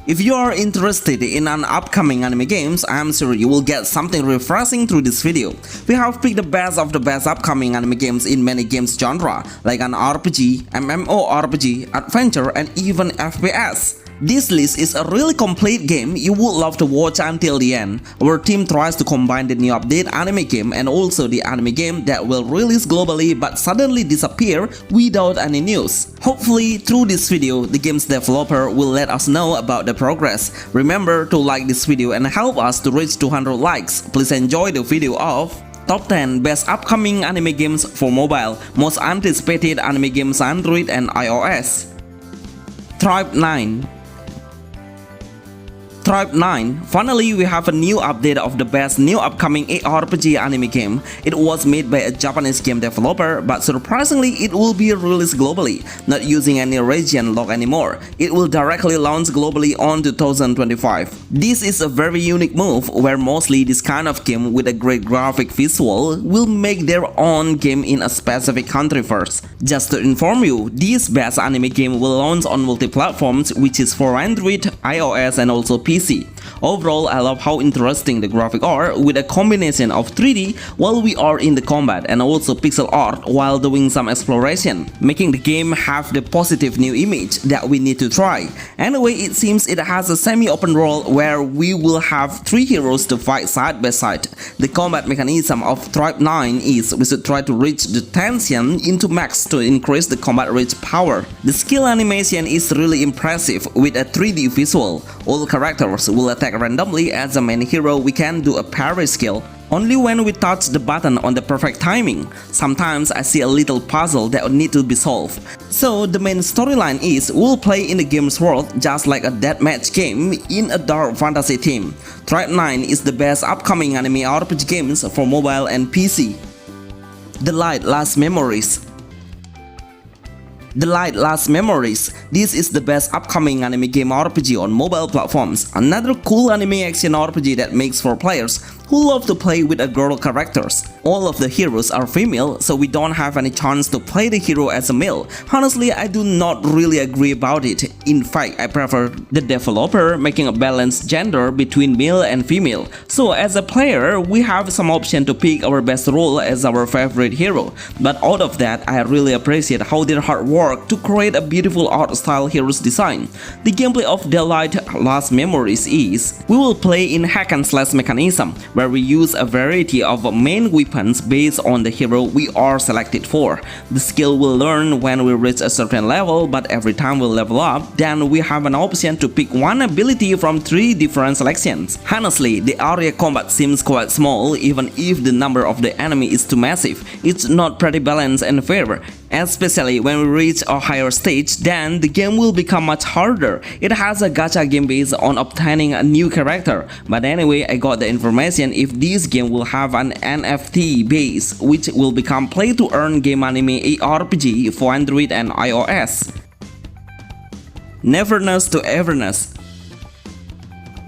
If you are interested in an upcoming anime games, I'm sure you will get something refreshing through this video. We have picked the best of the best upcoming anime games in many games genre, like an RPG, MMORPG, adventure, and even FPS. This list is a really complete game you would love to watch until the end. Our team tries to combine the new update anime game and also the anime game that will release globally but suddenly disappear without any news. Hopefully, through this video, the game's developer will let us know about the progress. Remember to like this video and help us to reach 200 likes. Please enjoy the video of Top 10 Best Upcoming Anime Games for Mobile, Most Anticipated Anime Games Android and iOS. Tribe 9. Tribe 9. Finally, we have a new update of the best new upcoming ARPG anime game. It was made by a Japanese game developer, but surprisingly it will be released globally, not using any region lock anymore. It will directly launch globally on 2025. This is a very unique move where mostly this kind of game with a great graphic visual will make their own game in a specific country first. Just to inform you, this best anime game will launch on multi-platforms, which is for Android, iOS and also PC. Overall, I love how interesting the graphics are with a combination of 3D while we are in the combat and also pixel art while doing some exploration, making the game have the positive new image that we need to try. Anyway, it seems it has a semi-open world where we will have 3 heroes to fight side by side. The combat mechanism of Tribe 9 is we should try to reach the tension into max to increase the combat reach power. The skill animation is really impressive with a 3D visual. All characters will attack randomly. As a main hero, we can do a parry skill only when we touch the button on the perfect timing. Sometimes I see a little puzzle that would need to be solved. So the main storyline is we'll play in the game's world just like a deathmatch game in a dark fantasy theme. Tribe 9 is the best upcoming anime RPG games for mobile and PC. The Light Last Memories. The Light Last Memories. This is the best upcoming anime game RPG on mobile platforms. Another cool anime action RPG that makes for players who love to play with a girl characters. All of the heroes are female, so we don't have any chance to play the hero as a male. Honestly, I do not really agree about it. In fact, I prefer the developer making a balanced gender between male and female. So as a player, we have some option to pick our best role as our favorite hero. But out of that, I really appreciate how their hard work to create a beautiful art style hero's design. The gameplay of The Light Last Memories is we will play in hack and slash mechanism, where we use a variety of main weapons based on the hero we are selected for. The skill will learn when we reach a certain level, but every time we level up, then we have an option to pick one ability from 3 different selections. Honestly, the area combat seems quite small, even if the number of the enemy is too massive. It's not pretty balanced and fair. Especially when we reach a higher stage, then the game will become much harder. It has a gacha game based on obtaining a new character. But anyway, I got the information if this game will have an NFT base, which will become play to earn game anime ARPG for Android and iOS. Neverness to Everness.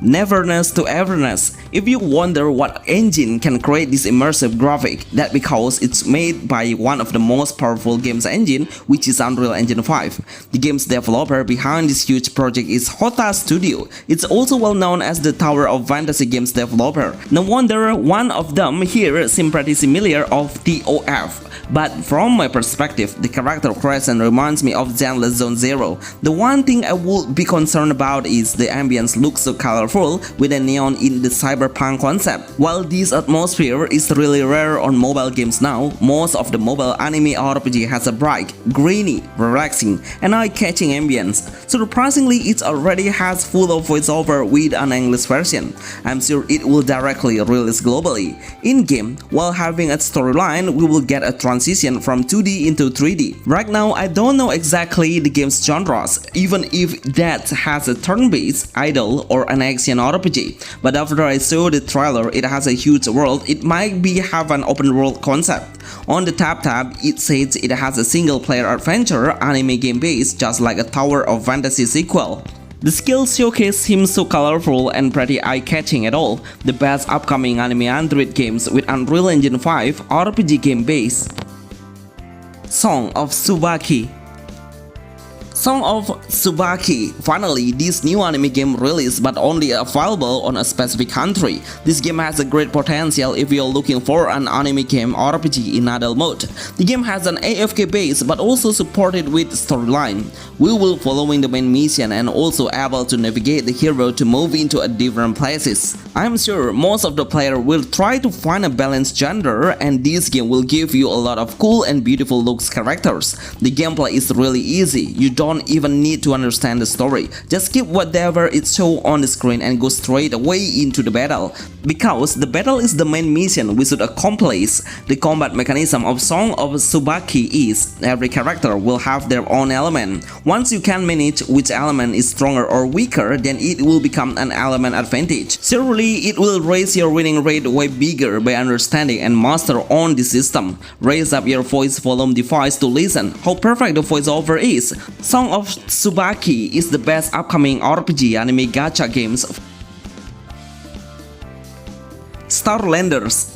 Neverness to Everness. If you wonder what engine can create this immersive graphic, that's because it's made by one of the most powerful games engine, which is Unreal Engine 5. The game's developer behind this huge project is Hota Studio. It's also well known as the Tower of Fantasy games developer. No wonder one of them here seems pretty similar of TOF. But from my perspective, the character creation reminds me of Zenit Zone Zero. The one thing I would be concerned about is the ambience looks so colorful with a neon in the cyberpunk concept. While this atmosphere is really rare on mobile games now, most of the mobile anime RPG has a bright, grainy, relaxing, and eye-catching ambience. Surprisingly, it already has full of voiceover with an English version. I'm sure it will directly release globally. In-game, while having a storyline, we will get a transition from 2D into 3D. Right now, I don't know exactly the game's genres, even if that has a turn-based, idle, or an action RPG. But after I saw the trailer, it has a huge world. It might be have an open world concept. On the tab, it says it has a single-player adventure anime game base, just like a Tower of Fantasy sequel. The skill showcase seems so colorful and pretty eye-catching at all. The best upcoming anime Android games with Unreal Engine 5 RPG game base. Song of Subaki. Song of Subaki. Finally, this new anime game released but only available on a specific country. This game has a great potential if you're looking for an anime game RPG in adult mode. The game has an AFK base but also supported with storyline. We will following the main mission and also able to navigate the hero to move into different places. I'm sure most of the player will try to find a balanced gender, and this game will give you a lot of cool and beautiful looks characters. The gameplay is really easy. You don't even need to understand the story. Just skip whatever is shown on the screen and go straight away into the battle. Because the battle is the main mission we should accomplish. The combat mechanism of Song of Subaki is every character will have their own element. Once you can manage which element is stronger or weaker, then it will become an element advantage. Surely it will raise your winning rate way bigger by understanding and master on the system. Raise up your voice volume device to listen how perfect the voiceover is. Song of Subaki is the best upcoming RPG anime gacha games. Starlanders.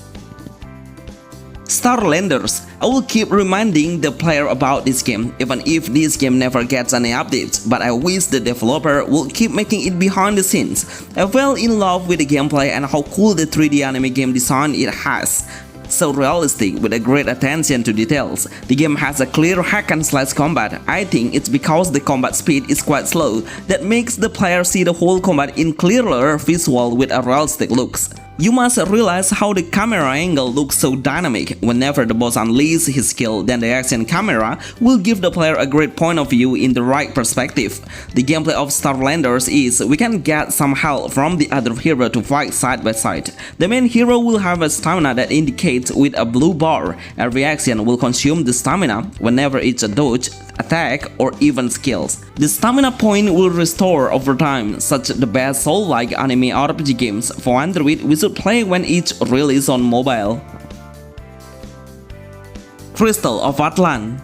I will keep reminding the player about this game, even if this game never gets any updates, but I wish the developer will keep making it behind the scenes. I fell in love with the gameplay and how cool the 3D anime game design it has. So realistic with a great attention to details. The game has a clear hack and slash combat. I think it's because the combat speed is quite slow that makes the player see the whole combat in clearer visual with a realistic looks. You must realize how the camera angle looks so dynamic. Whenever the boss unleashes his skill, then the action camera will give the player a great point of view in the right perspective. The gameplay of Starlanders is we can get some help from the other hero to fight side by side. The main hero will have a stamina that indicates with a blue bar. Every action will consume the stamina whenever it's a dodge, attack, or even skills. The stamina point will restore over time. Such the best soul-like anime RPG games for Android we should play when it's released on mobile. Crystal of Atlan.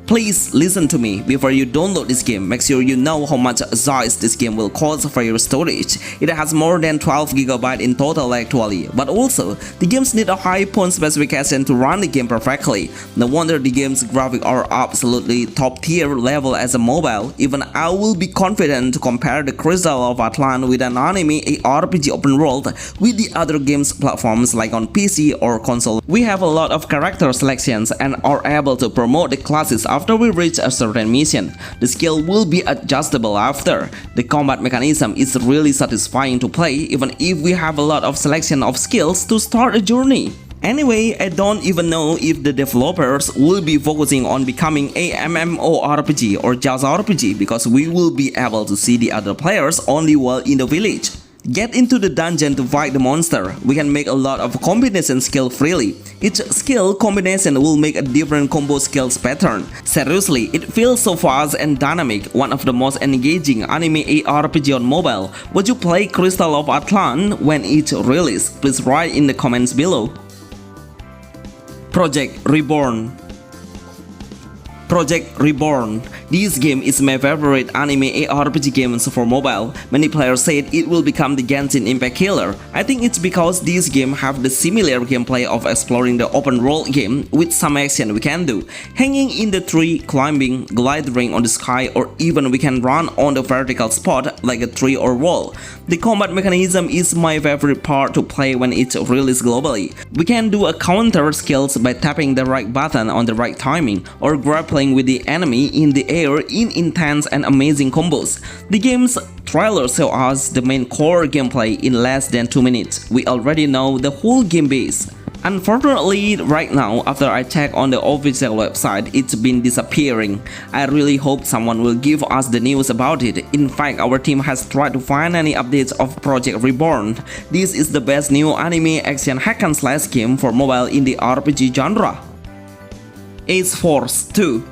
Please listen to me. Before you download this game, make sure you know how much size this game will cost for your storage. It has more than 12GB in total actually, but also the games need a high point specification to run the game perfectly. No wonder the game's graphics are absolutely top tier level as a mobile. Even I will be confident to compare the Crystal of Atlan with an anime RPG open world with the other games platforms like on PC or console. We have a lot of character selections and are able to promote the classes after we reach a certain mission. The skill will be adjustable after. The combat mechanism is really satisfying to play even if we have a lot of selection of skills to start a journey. Anyway, I don't even know if the developers will be focusing on becoming a MMORPG or just RPG because we will be able to see the other players only while in the village. Get into the dungeon to fight the monster. We can make a lot of combination skill freely. Each skill combination will make a different combo skills pattern. Seriously, it feels so fast and dynamic, one of the most engaging anime ARPG on mobile. Would you play Crystal of Atlan when it's released? Please write in the comments below. Project Reborn. This game is my favorite anime ARPG games for mobile. Many players said it will become the Genshin Impact killer. I think it's because this game have the similar gameplay of exploring the open world game with some action we can do. Hanging in the tree, climbing, gliding on the sky, or even we can run on the vertical spot like a tree or wall. The combat mechanism is my favorite part to play when it's released globally. We can do a counter skills by tapping the right button on the right timing or grappling with the enemy in the air in intense and amazing combos. The game's trailer shows us the main core gameplay in less than 2 minutes. We already know the whole game base. Unfortunately, right now, after I check on the official website, it's been disappearing. I really hope someone will give us the news about it. In fact, our team has tried to find any updates of Project Reborn. This is the best new anime action hack and slash game for mobile in the RPG genre. Ace Force 2.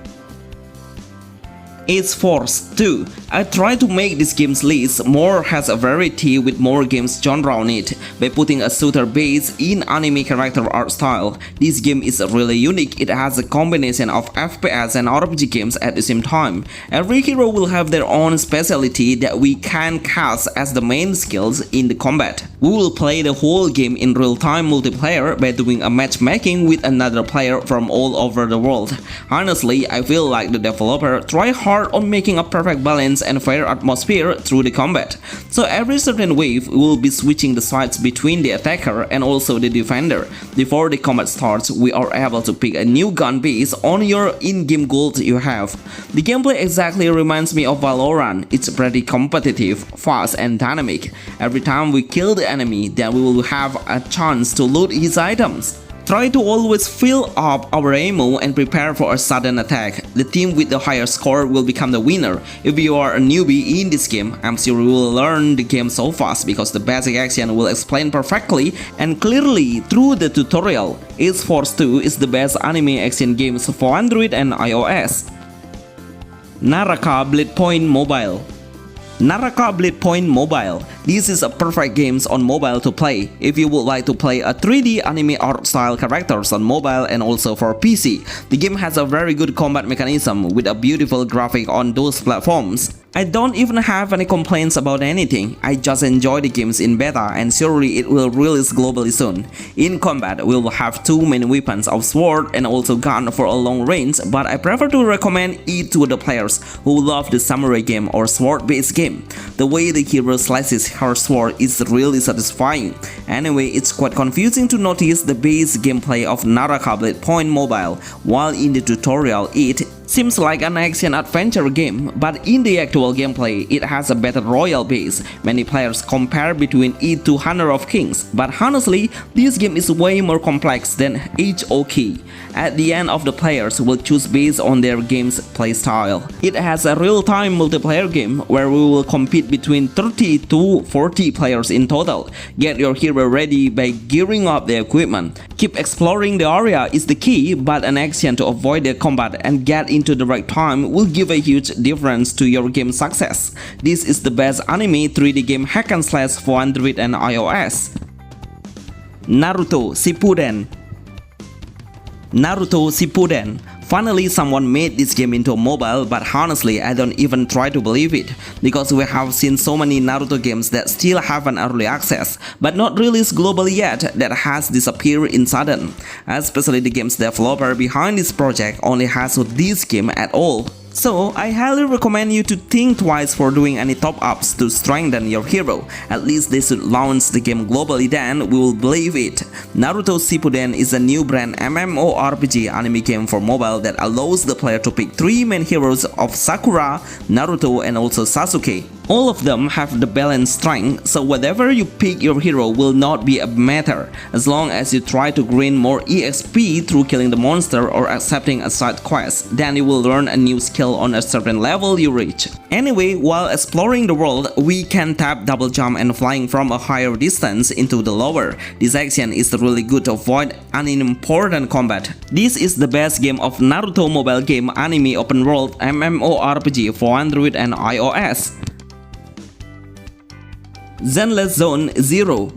It's Force 2. I try to make this game's list more has a variety with more games genre on it by putting a shooter base in anime character art style. This game is really unique. It has a combination of FPS and RPG games at the same time. Every hero will have their own specialty that we can cast as the main skills in the combat. We will play the whole game in real-time multiplayer by doing a matchmaking with another player from all over the world. Honestly, I feel like the developer tried hard on making a perfect balance and fair atmosphere through the combat. So every certain wave we will be switching the sides between the attacker and also the defender. Before the combat starts, we are able to pick a new gun based on your in-game goals you have. The gameplay exactly reminds me of Valorant. It's pretty competitive, fast and dynamic. Every time we kill the enemy, then we will have a chance to loot his items. Try to always fill up our ammo and prepare for a sudden attack. The team with the higher score will become the winner. If you are a newbie in this game, I'm sure you will learn the game so fast because the basic action will explain perfectly and clearly through the tutorial. It's Force 2 is the best anime action games for Android and iOS. Naruto Blit Mobile. Naruto Blit Mobile. This is a perfect game on mobile to play if you would like to play a 3D anime art style characters on mobile and also for PC. The game has a very good combat mechanism with a beautiful graphic on those platforms. I don't even have any complaints about anything. I just enjoy the games in beta and surely it will release globally soon. In combat, we will have two main weapons of sword and also gun for a long range, but I prefer to recommend it to the players who love the samurai game or sword based game. The way the hero slices her sword is really satisfying. Anyway, it's quite confusing to notice the base gameplay of Naruto Blit Mobile, while in the tutorial it seems like an action-adventure game, but in the actual gameplay, it has a battle royale base. Many players compare between it to Honor of Kings, but honestly, this game is way more complex than HOK. At the end of the players will choose based on their game's playstyle. It has a real-time multiplayer game where we will compete between 30 to 40 players in total. Get your hero ready by gearing up the equipment. Keep exploring the area is the key, but an action to avoid the combat and get into the right time will give a huge difference to your game's success. This is the best anime 3D game hack and slash for Android and iOS. Naruto Shippuden. Naruto Shippuden. Finally, someone made this game into a mobile, but honestly, I don't even try to believe it, because we have seen so many Naruto games that still have an early access, but not released globally yet, that has disappeared in sudden. Especially the game's developer behind this project only has this game at all. So, I highly recommend you to think twice for doing any top-ups to strengthen your hero. At least they should launch the game globally, then we will believe it. Naruto Shippuden is a new brand MMORPG anime game for mobile that allows the player to pick three main heroes of Sakura, Naruto and also Sasuke. All of them have the balanced strength, so whatever you pick your hero will not be a matter, as long as you try to gain more EXP through killing the monster or accepting a side quest, then you will learn a new skill on a certain level you reach. Anyway, while exploring the world, we can tap double jump and flying from a higher distance into the lower. This action is really good to avoid unimportant combat. This is the best game of Naruto mobile game anime open world MMORPG for Android and iOS. Zenless Zone Zero.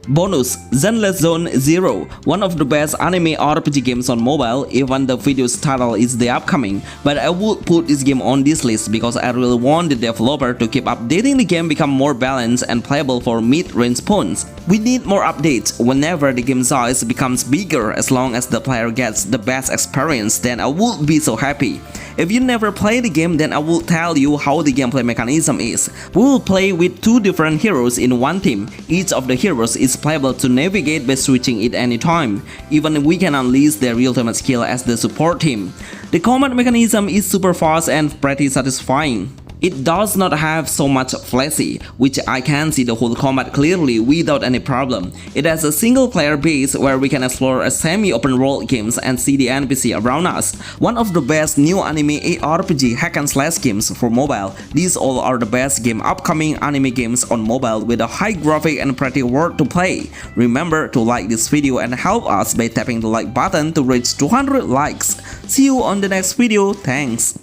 Bonus: Zenless Zone Zero, one of the best anime RPG games on mobile. Even the video's title is the upcoming, but I would put this game on this list because I really want the developer to keep updating the game, become more balanced and playable for mid-range phones. We need more updates whenever the game size becomes bigger. As long as the player gets the best experience, then I would be so happy. If you never play the game, then I will tell you how the gameplay mechanism is. We will play with two different heroes in one team. Each of the heroes is playable to navigate by switching it anytime. Even we can unleash their ultimate skill as the support team. The combat mechanism is super fast and pretty satisfying. It does not have so much flashy, which I can see the whole combat clearly without any problem. It has a single player base where we can explore a semi-open world games and see the NPC around us. One of the best new anime ARPG hack and slash games for mobile. These all are the best upcoming anime games on mobile with a high graphic and pretty worth to play. Remember to like this video and help us by tapping the like button to reach 200 likes. See you on the next video. Thanks.